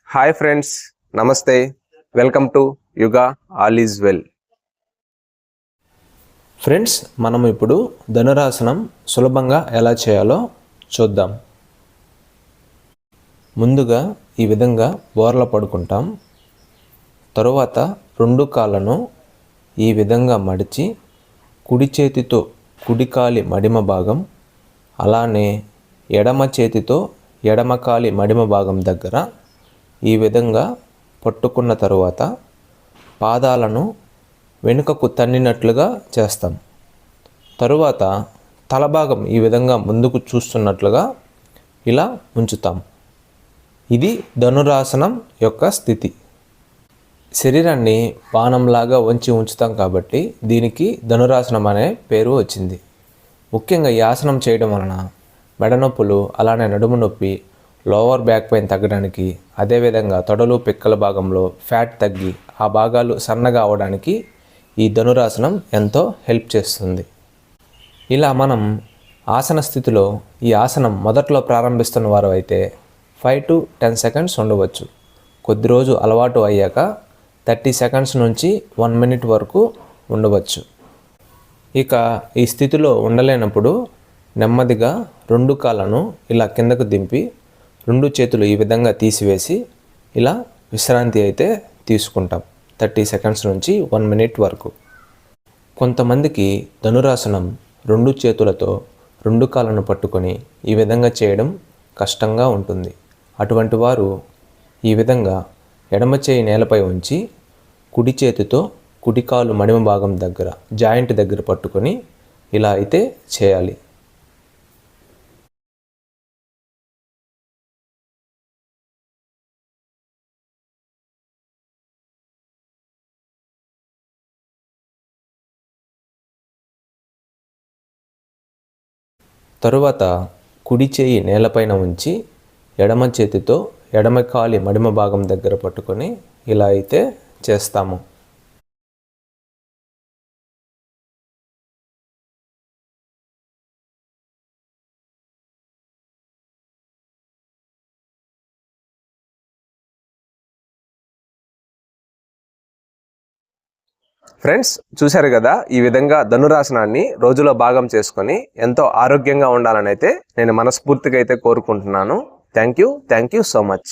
Hi friends, నమస్తే. Welcome to యుగా, all is well. Friends, మనం ఇప్పుడు ధనురాసనం సులభంగా ఎలా చేయాలో చూద్దాం. ముందుగా ఈ విధంగా బోర్ల పడుకుంటాం. తరువాత రెండు కాళ్ళను ఈ విధంగా మడిచి కుడి చేతితో కుడి కాలి మడిమ భాగం, అలానే ఎడమ చేతితో ఎడమ కాలి మడిమ భాగం దగ్గర ఈ విధంగా పట్టుకున్న తరువాత పాదాలను వెనుకకు తన్నినట్లుగా చేస్తాం. తరువాత తల భాగం ఈ విధంగా ముందుకు చూస్తున్నట్లుగా ఇలా ఉంచుతాం. ఇది ధనురాసనం యొక్క స్థితి. శరీరాన్ని బాణంలాగా వంచి ఉంచుతాం కాబట్టి దీనికి ధనురాసనం అనే పేరు వచ్చింది. ముఖ్యంగా ఈ ఆసనం చేయడం వలన మెడ నొప్పులు, అలానే నడుము నొప్పి, లోవర్ బ్యాక్ పెయిన్ తగ్గడానికి, అదేవిధంగా తొడలు పిక్కల భాగంలో ఫ్యాట్ తగ్గి ఆ భాగాలు సన్నగా అవడానికి ఈ ధనురాసనం ఎంతో హెల్ప్ చేస్తుంది. ఇలా మనం ఆసన స్థితిలో ఈ ఆసనం మొదట్లో ప్రారంభిస్తున్న వారు అయితే 5 to 10 seconds ఉండవచ్చు. కొద్ది రోజు అలవాటు అయ్యాక 30 seconds నుంచి 1 minute వరకు ఉండవచ్చు. ఇక ఈ స్థితిలో ఉండలేనప్పుడు నెమ్మదిగా రెండు కాళ్ళను ఇలా కిందకు దింపి రెండు చేతులు ఈ విధంగా తీసివేసి ఇలా విశ్రాంతి అయితే తీసుకుంటాం 30 seconds నుంచి 1 minute వరకు. కొంతమందికి ధనురాసనం రెండు చేతులతో రెండు కాళ్ళను పట్టుకొని ఈ విధంగా చేయడం కష్టంగా ఉంటుంది. అటువంటి వారు ఈ విధంగా ఎడమ చేయి నేలపై ఉంచి కుడి చేతితో కుడి కాలు మడిమ భాగం దగ్గర జాయింట్ దగ్గర పట్టుకొని ఇలా అయితే చేయాలి. తరువాత కుడి చేయి నేలపైన ఉంచి ఎడమ చేతితో ఎడమ కాలి మడిమ భాగం దగ్గర పట్టుకొని ఇలా అయితే చేస్తాము. ఫ్రెండ్స్, చూశారు కదా, ఈ విధంగా ధనురాసనాన్ని రోజులో భాగం చేసుకొని ఎంతో ఆరోగ్యంగా ఉండాలని అయితే నేను మనస్ఫూర్తిగా అయితే కోరుకుంటున్నాను. Thank you so much.